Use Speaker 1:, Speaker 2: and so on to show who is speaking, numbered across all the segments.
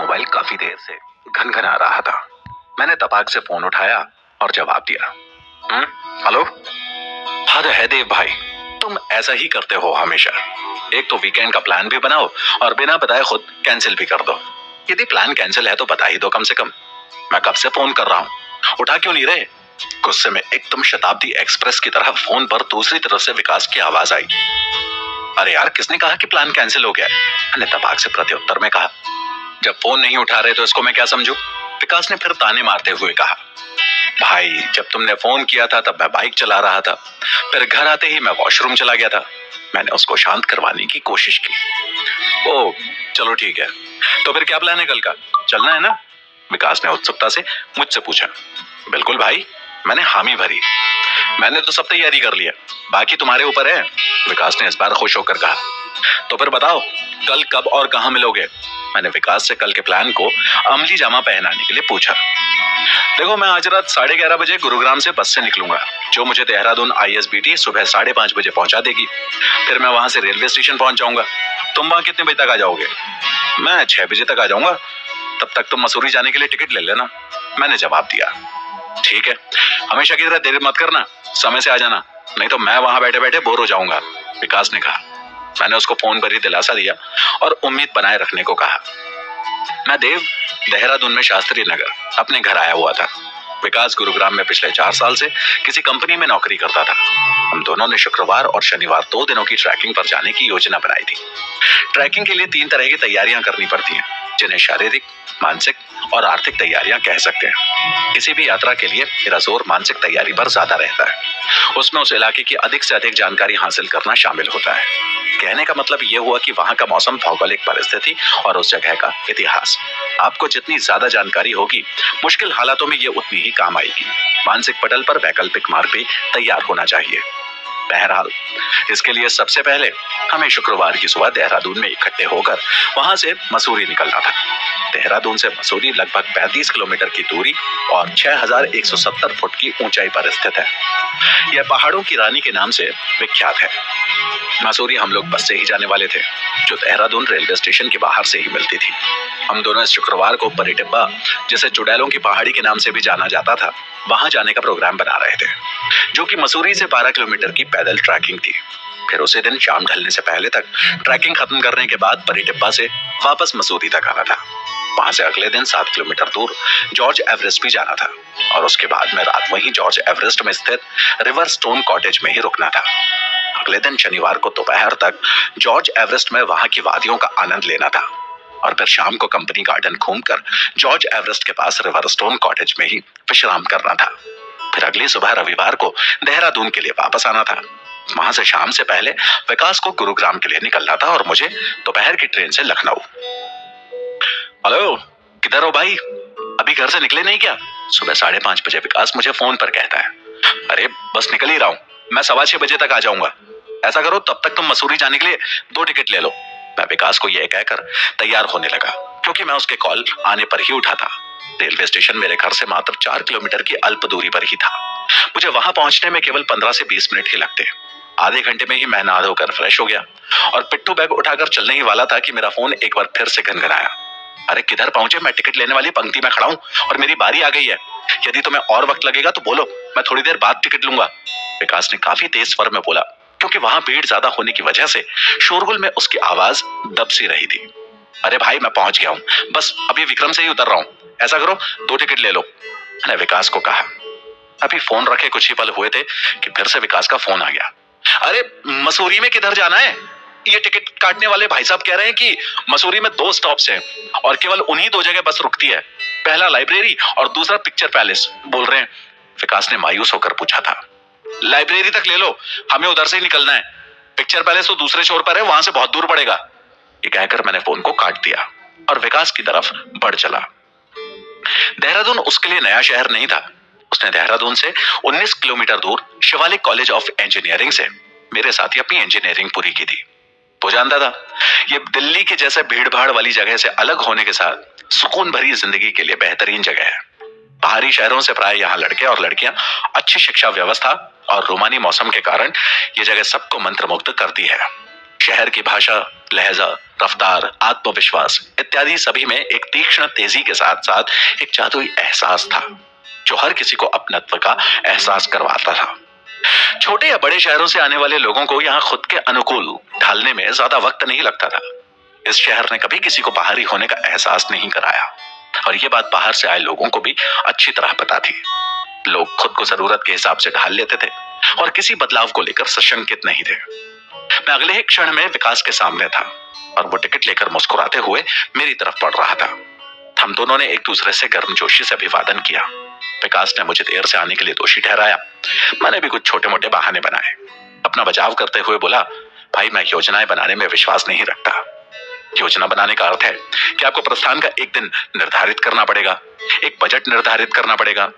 Speaker 1: Mobile काफी देर से घनघना रहा था। मैंने तपाक से फोन उठाया और जवाब दिया। हेलो। हद है देव भाई, तुम ऐसा ही करते हो हमेशा। एक तो वीकेंड का प्लान भी बनाओ और बिना बताए खुद कैंसिल भी कर दो। यदि प्लान कैंसिल है तो बता ही दो कम से कम। मैं कब से फोन कर रहा हूँ, उठा क्यों नहीं रहे? गुस्से में एकदम शताब्दी एक्सप्रेस की तरह फोन पर दूसरी तरफ से विकास की आवाज आई। अरे यार, किसने कहा कि प्लान कैंसिल हो गया? मैंने तपाक से प्रत्युत्तर में कहा। जब फोन नहीं उठा रहे तो इसको मैं क्या समझूं? विकास ने फिर ताने मारते हुए कहा। भाई, जब तुमने फोन किया था तब मैं बाइक चला रहा था, फिर घर आते ही मैं वॉशरूम चला गया था। मैंने उसको शांत करवाने की कोशिश की। ओ, चलो ठीक है, तो फिर क्या प्लान है कल का? चलना है ना? विकास ने उत्सुकता से मुझसे पूछा। बिल्कुल भाई, मैंने हामी भरी। मैंने तो सब तैयारी कर लिया, बाकी तुम्हारे ऊपर है, विकास ने इस बार खुश होकर कहा। तो फिर बताओ, कल कब और कहां मिलोगे? मैंने विकास से कल के प्लान को अमली जामा पहनाने के लिए पूछा। देखो, मैं आज रात 11:30 बजे गुरुग्राम से बस से निकलूंगा, जो मुझे देहरादून ISBT सुबह 5:30 बजे पहुंचा देगी। फिर मैं वहां से रेलवे स्टेशन पहुंच जाऊंगा। तुम वहां कितने बजे तक आ जाओगे? मैं 6 बजे तक आ जाऊंगा। तब तक तुम मसूरी जाने के लिए टिकट ले लेना, मैंने जवाब दिया। ठीक है, हमेशा की तरह देर मत करना, समय से आ जाना, नहीं तो मैं वहां बैठे बैठे बोर हो जाऊंगा, विकास ने कहा। मैंने उसको फोन पर ही दिलासा दिया और उम्मीद बनाए रखने को कहा। मैं देव देहरादून में शास्त्री नगर अपने घर आया हुआ था। विकास गुरुग्राम में पिछले 4 साल से किसी कंपनी में नौकरी करता था। हम दोनों ने शुक्रवार और शनिवार 2 दिनों की ट्रैकिंग पर जाने की योजना बनाई थी। ट्रैकिंग के लिए 3 तरह की तैयारियां करनी पड़ती हैं, जिन्हें शारीरिक, मानसिक और आर्थिक तैयारियां कह सकते हैं। किसी भी यात्रा के लिए मेरा जोर मानसिक तैयारी पर ज्यादा रहता है। उसमें उस इलाके की अधिक से अधिक जानकारी हासिल करना शामिल होता है। कहने का मतलब यह हुआ कि वहां का मौसम, भौगोलिक परिस्थिति और उस जगह का इतिहास। आपको जितनी ज्यादा जानकारी होगी, मुश्किल हालातों में ये उतनी ही काम आएगी। मानसिक पटल पर वैकल्पिक मार्ग भी तैयार होना चाहिए। बहरहाल, इसके लिए सबसे पहले हमें शुक्रवार की सुबह देहरादून में इकट्ठे होकर वहां से मसूरी निकलना था। देहरादून से मसूरी लगभग 35 किलोमीटर की दूरी और 6170 फुट की ऊंचाई पर स्थित है। यह पहाड़ों की रानी के नाम से विख्यात है। मसूरी हम लोग बस से ही जाने वाले थे, जो देहरादून रेलवे स्टेशन के बाहर से ही मिलती थी। हम दोनों इस शुक्रवार को परिटिब्बा, जिसे चुड़ैलों की पहाड़ी के नाम से भी जाना जाता था, वहां जाने का प्रोग्राम बना रहे थे, जो कि मसूरी से 12 किलोमीटर की पैदल ट्रैकिंग थी। फिर उसी दिन शाम ढलने से पहले तक ट्रैकिंग खत्म करने के बाद परिटिब्बा से वापस मसूरी तक आना था। वहां से अगले दिन 7 किलोमीटर दूर जॉर्ज एवरेस्ट भी जाना था और उसके बाद में रात वहीं जॉर्ज एवरेस्ट में स्थित रिवर स्टोन कॉटेज में ही रुकना था। अगले दिन शनिवार को दोपहर तक जॉर्ज एवरेस्ट में वहां की वादियों का आनंद लेना था और फिर शाम को कंपनी गार्डन घूमकर जॉर्ज एवरेस्ट के पास रिवर स्टोन कॉटेज में ही विश्राम करना था। फिर अगली सुबह रविवार को देहरादून के लिए वापस आना था। वहां से शाम से पहले विकास को गुरुग्राम के लिए निकलना था और मुझे दोपहर की ट्रेन से लखनऊ। हेलो, किधर हो भाई? अभी घर से निकले नहीं क्या? सुबह 5:30 बजे विकास मुझे फोन पर कहता है। अरे, बस निकल ही रहा हूँ, मैं 6:15 बजे तक आ जाऊंगा। ऐसा करो, तब तक तुम मसूरी जाने के लिए 2 टिकट ले लो। मैं विकास को यह कहकर तैयार होने लगा, क्योंकि मैं उसके कॉल आने पर ही उठा था। रेलवे स्टेशन मेरे घर से मात्र 4 किलोमीटर की अल्प दूरी पर ही था। मुझे वहां पहुंचने में केवल 15 से 20 मिनट ही लगते। आधे घंटे में ही मैं नहा धोकर फ्रेश हो गया और पिट्ठू बैग उठाकर चलने ही वाला था कि मेरा फोन एक बार फिर से घनघनाया। अरे, किधर पहुंचे? मैं टिकट लेने वाली पंक्ति में खड़ा हूं और मेरी बारी आ गई है। यदि तुम्हें और वक्त लगेगा तो बोलो, मैं थोड़ी देर बाद टिकट लूंगा, विकास ने काफी तेज स्वर में बोला, क्योंकि वहां भीड़ ज्यादा होने की वजह से शोरगुल में उसकी आवाज दब सी रही थी। अरे भाई, मैं पहुंच गया हूँ, बस अभी विक्रम से ही उतर रहा हूँ। ऐसा करो, 2 टिकट ले लो, मैंने विकास को कहा। अभी फोन रखे कुछ ही पल हुए थे कि फिर से विकास का फोन आ गया। अरे, मसूरी में किधर जाना है? ये टिकट काटने वाले भाई साहब कह रहे हैं कि मसूरी में 2 स्टॉप्स हैं और केवल उन्हीं 2 जगह बस रुकती है। पहला लाइब्रेरी और दूसरा पिक्चर पैलेस बोल रहे हैं, विकास ने मायूस होकर पूछा था। लाइब्रेरी तक ले लो, हमें उधर से ही निकलना है। पिक्चर पैलेस तो दूसरे छोर पर है, वहां से बहुत दूर पड़ेगा। ये कहकर मैंने फोन को काट दिया और विकास की तरफ बढ़ चला। देहरादून उसके लिए नया शहर नहीं था। उसने देहरादून से 19 किलोमीटर दूर शिवालिक कॉलेज ऑफ इंजीनियरिंग से मेरे साथ ही अपनी इंजीनियरिंग पूरी की थी। वो जानता था ये दिल्ली के जैसे भीड़ भाड़ वाली जगह से अलग होने के साथ सुकून भरी जिंदगी के लिए बेहतरीन जगह है। बाहरी शहरों से प्राय यहाँ लड़के और लड़कियां अच्छी शिक्षा व्यवस्था और रोमानी मौसम के कारण ये जगह सबको मंत्रमुग्ध करती है। शहर की भाषा, लहजा, रफ्तार, आत्मविश्वास इत्यादि सभी में एक तीक्ष्ण तेजी के साथ साथ एक जादुई एहसास था जो हर किसी को अपनत्व का एहसास करवाता था। छोटे या बड़े शहरों से आने वाले लोगों को यहाँ खुद के अनुकूल ढालने में ज्यादा वक्त नहीं लगता था। इस शहर ने कभी किसी को बाहरी होने का एहसास नहीं कराया और ये बात बाहर से आए लोगों को भी अच्छी तरह पता थी। लोग खुद को जरूरत के हिसाब से ढाल लेते थे और किसी बदलाव को लेकर सशंकित नहीं थे। मैं अगले ही क्षण में विकास के सामने था और वो टिकट लेकर मुस्कुराते हुए मेरी तरफ बढ़ रहा था। हम दोनों ने एक दूसरे से गर्मजोशी से अभिवादन किया। विकास ने मुझे देर से आने के लिए दोषी ठहराया। मैंने भी कुछ छोटे मोटे बहाने बनाए। अपना बचाव करते हुए बोला, भाई मैं योजनाएं बनाने में विश्वास नहीं रखता। योजना बनाने का अर्थ है कि आपको प्रस्थान का एक दिन निर्धारित करना पड़ेगा, एक बजट निर्धारित करना पड़ेगा।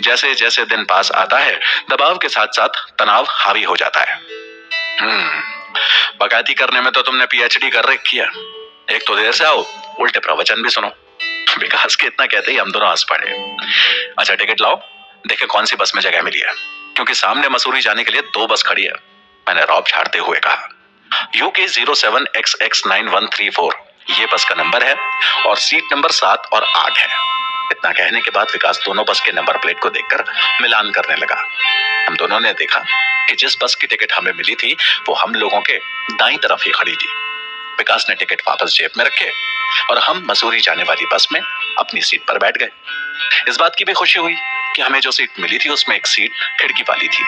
Speaker 1: जैसे जैसे दिन पास आता है दबाव के साथ साथ तनाव हावी हो जाता है। बगायती करने में तो तुमने पीएचडी कर रखी है। एक तो देर से आओ, उल्टे प्रवचन भी सुनो। विकास के इतना कहते ही हम दोनों हंस पड़े। अच्छा टिकट लाओ, देखे कौन सी बस में जगह मिली है, क्योंकि सामने मसूरी जाने के लिए 2 बस खड़ी है। मैंने रौब झाड़ते हुए कहा। UK 07XX9134 ये बस का नंबर है और सीट नंबर 7 और 8 है। इतना कहने के बाद विकास दोनों बस के नंबर प्लेट को देखकर मिलान करने लगा। हम दोनों ने देखा कि जिस बस की टिकट हमें मिली थी वो हम लोगों के दाईं तरफ ही खड़ी थी। विकास ने टिकट वापस जेब में रखे और हम मसूरी जाने वाली बस में अपनी सीट पर बैठ गए। इस बात की भी खुशी हुई कि हमें जो सीट मिली थी उसमें एक सीट खिड़की वाली थी,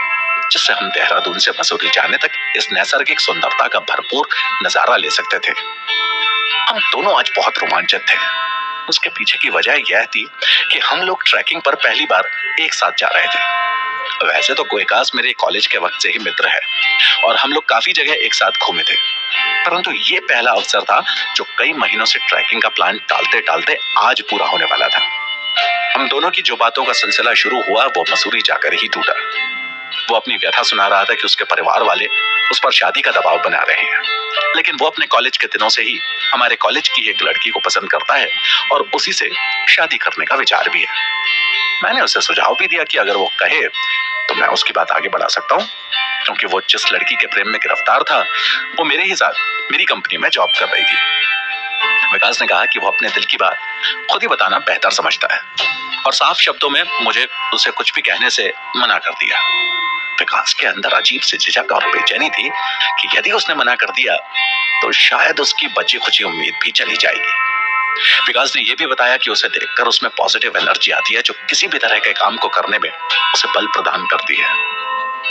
Speaker 1: जिससे हम देहरादून से मसूरी जाने तक इस नैसर्गिक सुंदरता का भरपूर नजारा ले सकते थे। हम दोनों आज बहुत रोमांचित थे। उसके पीछे की वजह यह थी कि हम लोग ट्रैकिंग पर पहली बार एक साथ जा रहे थे। वैसे तो विकास मेरे कॉलेज के वक्त से ही मित्र है और हम लोग काफी जगह एक साथ घूमे थे, परंतु ये पहला अवसर था जो कई महीनों से ट्रैकिंग का प्लान टालते टालते आज पूरा होने वाला था। हम दोनों की जो बातों का सिलसिला शुरू हुआ वो मसूरी जाकर ही टूटा। वो अपनी व्यथा सुना रहा था कि उसके परिवार वाले उस पर शादी का दबाव बना रहे हैं, लेकिन वो अपने कॉलेज के दिनों से ही हमारे कॉलेज की एक लड़की को पसंद करता है और उसी से शादी करने का विचार भी है। मैंने उसे सुझाव भी दिया कि अगर वो कहे तो मैं उसकी बात आगे बढ़ा सकता हूँ, क्योंकि वो जिस लड़की के प्रेम में गिरफ्तार था वो मेरे ही साथ मेरी कंपनी में जॉब कर रही थी। विकास ने कहा कि वो अपने दिल की बात खुद ही बताना बेहतर समझता है और साफ शब्दों में मुझे उसे कुछ भी कहने से मना कर दिया। विकास के अंदर अजीब सी झिझक और बेचैनी थी कि यदि उसने मना कर दिया तो शायद उसकी बची खुची उम्मीद भी चली जाएगी। विकास ने यह भी बताया कि उसे देखकर उसमें पॉजिटिव एनर्जी आती है जो किसी भी तरह के काम को करने में उसे बल प्रदान करती है।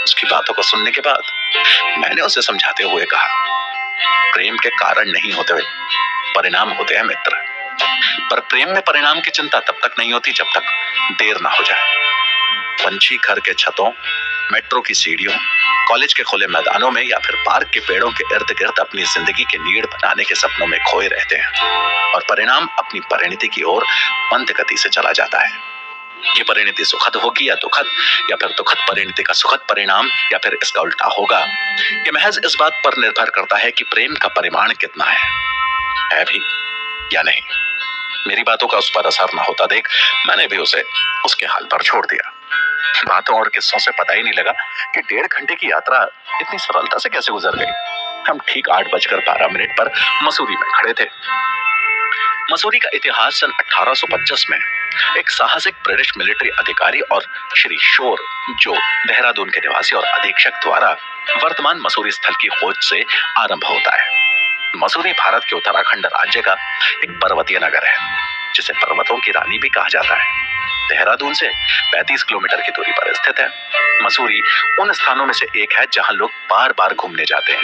Speaker 1: उसकी बातों को सुनने के बाद मैंने उसे समझाते हुए कहा, प्रेम के कारण नहीं होते हुए परिणाम होते हैं मित्र, पर प्रेम में परिणाम की चिंता तब तक नहीं होती जब तक देर ना हो जाए। पंछी घर के छतों, मेट्रो की सीढ़ियों, कॉलेज के खुले मैदानों में या फिर पार्क के पेड़ों के इर्द गिर्द अपनी जिंदगी के नीड़ बनाने के सपनों में खोए रहते हैं और परिणाम अपनी परिणति की ओर मंद गति से चला जाता है। ये परिणति सुखद होगी या दुखद, या फिर दुखद परिणति का सुखद परिणाम, या फिर इसका उल्टा होगा, ये महज इस बात पर निर्भर करता है कि प्रेम का परिमाण कितना है भी या नहीं। मेरी बातों का उस पर असर न होता देख मैंने भी उसे उसके हाल पर छोड़ दिया। बातों और किस्सों से पता ही नहीं लगा कि 1.5 घंटे की यात्रा इतनी सरलता से कैसे गुजर गई। हम ठीक 8:12 पर मसूरी में खड़े थे। मसूरी का इतिहास सन 1825 में एक साहसिक ब्रिटिश मिलिट्री अधिकारी और श्री शोर, जो देहरादून के निवासी और अधीक्षक द्वारा वर्तमान मसूरी स्थल की खोज से आरंभ होता है। मसूरी भारत के उत्तराखंड राज्य का एक पर्वतीय नगर है, जिसे पर्वतों की रानी भी कहा जाता है। देहरादून से 35 किलोमीटर की दूरी पर स्थित है। मसूरी उन स्थानों में से एक है जहां लोग बार बार घूमने जाते हैं।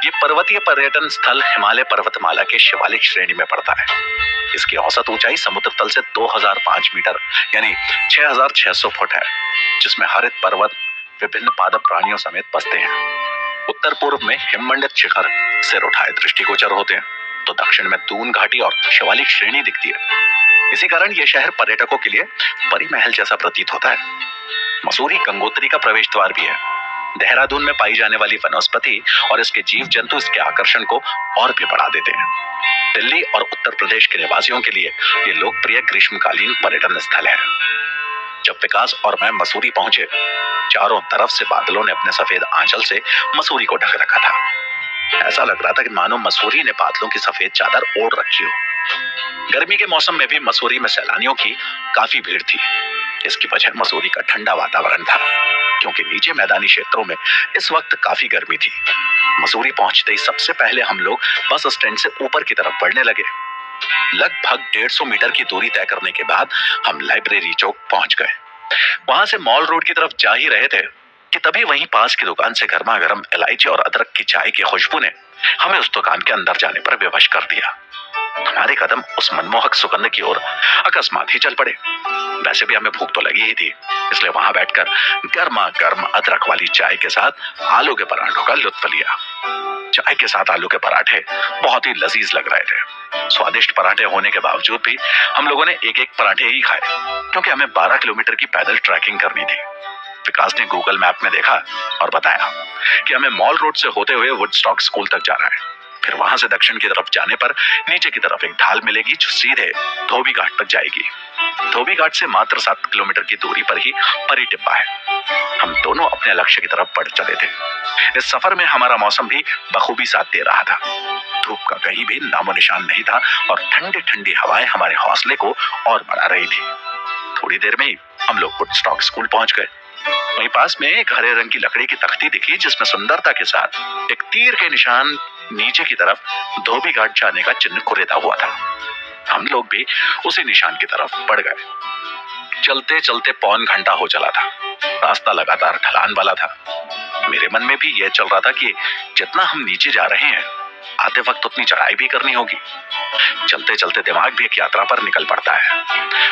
Speaker 1: ये पर्वतीय पर्यटन स्थल हिमालय पर्वतमाला के शिवालिक श्रेणी में पड़ता है। इसकी औसत ऊंचाई समुद्र तल से 2005 मीटर यानी 6600 फुट है, जिसमें हरित पर्वत विभिन्न पादप प्राणियों समेत बसते हैं। उत्तर पूर्व में हिममंडित शिखर सिर उठाए दृष्टिगोचर होते हैं, तो दक्षिण में दून घाटी और शिवालिक श्रेणी दिखती है। इसी कारण यह शहर पर्यटकों के लिए परी महल जैसा प्रतीत होता है। मसूरी गंगोत्री का प्रवेश द्वार भी है। देहरादून में पाई जाने वाली वनस्पति और इसके जीव जंतु इसके आकर्षण को और भी बढ़ा देते हैं। दिल्ली और उत्तर प्रदेश के निवासियों के लिए ये लोकप्रिय ग्रीष्मकालीन पर्यटन स्थल है। जब विकास और मैं मसूरी पहुंचे, चारों तरफ से बादलों ने अपने सफेद आंचल से मसूरी को ढक रखा था। ऐसा लग रहा था कि मानो मसूरी ने बादलों की सफेद चादर ओढ़ रखी हो। गर्मी के मौसम में भी मसूरी में सैलानियों की काफी भीड़ थी। इसकी वजह मसूरी का ठंडा वातावरण था, क्योंकि नीचे मैदानी क्षेत्रों में इस वक्त काफी गर्मी थी। मसूरी पहुंचते ही सबसे पहले हम लोग बस स्टैंड से ऊपर की तरफ बढ़ने लगे। लगभग 150 मीटर की दूरी तय करने के बाद हम लाइब्रेरी चौक पहुंच गए। वहां से मॉल रोड की तरफ जा ही रहे थे कि तभी वहीं पास की दुकान से गर्मा गर्म इलायची और अदरक की चाय की खुशबू ने हमें उस दुकान के अंदर जाने पर विवश कर दिया। हमारे कदम उस मनमोहक सुगंध की ओर अकस्मात ही चल पड़े। वैसे भी हमें भूख तो लगी ही थी, इसलिए वहां बैठकर गर्मा गर्म अदरक वाली चाय के साथ आलू के पराठों का लुत्फ लिया। चाय के साथ आलू के पराठे बहुत ही लजीज लग रहे थे। स्वादिष्ट पराठे होने के बावजूद भी हम लोगों ने एक एक पराठे ही खाए, क्योंकि हमें 12 किलोमीटर की पैदल ट्रैकिंग करनी थी। विकास ने गूगल मैप में देखा और बताया कि हमें मॉल रोड से होते हुए वुडस्टॉक स्कूल तक जाना है। फिर वहां से दक्षिण की तरफ जाने पर नीचे की तरफ एक ढाल मिलेगी जो सीधे धोबी घाट तक जाएगी। धोबी घाट से मात्र 7 किलोमीटर की दूरी पर ही परी टिब्बा है। हम दोनों अपने लक्ष्य की तरफ बढ़ चले थे। इस सफर में हमारा मौसम भी बखूबी साथ दे रहा था। धूप का कहीं भी नामो निशान नहीं था और ठंडी ठंडी हवाएं हमारे हौसले को और बढ़ा रही थी। थोड़ी देर में ही हम लोग वुडस्टॉक स्कूल पहुंच गए। वहीं पास में एक हरे रंग की लकड़ी की तख्ती दिखी, जिसमें सुंदरता के साथ एक तीर के निशान नीचे की तरफ धोबी घाट जाने का चिन्ह कुरेदा हुआ था। हम लोग भी उसी निशान की तरफ बढ़ गए। चलते चलते पौन घंटा हो चला था। रास्ता लगातार ढलान वाला था। मेरे मन में भी यह चल रहा था कि जितना हम नीचे जा रहे हैं, आते वक्त उतनी चढ़ाई भी करनी होगी। चलते चलते दिमाग भी एक यात्रा पर निकल पड़ता है।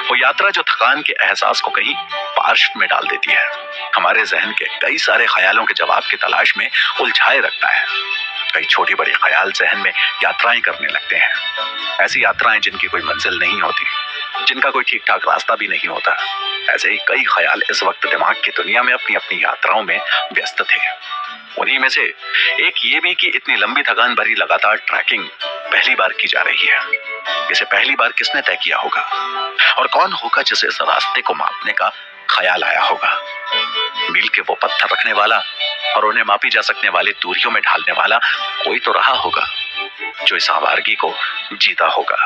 Speaker 1: वो यात्रा जो थकान के एहसास को कहीं पार्श्व में डाल देती है, हमारे जहन के कई सारे ख्यालों के जवाब की तलाश में उलझाए रखता है। कई छोटी बड़ी ख्याल जहन में यात्राएं करने लगते हैं। ऐसी यात्राएं जिनकी कोई मंजिल नहीं होती, जिनका कोई ठीक ठाक रास्ता भी नहीं होता। ऐसे ही कई ख्याल इस वक्त दिमाग की दुनिया में अपनी अपनी यात्राओं में व्यस्त थे। उन्हीं में से एक ये भी कि इतनी लंबी थकान भरी लगातार ट्रैकिंग पहली बार की जा रही है। इसे पहली बार किसने तय किया होगा, और कौन होगा जिसे इस रास्ते को मापने का ख्याल आया होगा। मील के वो पत्थर रखने वाला और उन्हें मापी जा सकने वाली दूरियों में ढालने वाला कोई तो रहा होगा, जो इस आवारगी को जीता होगा।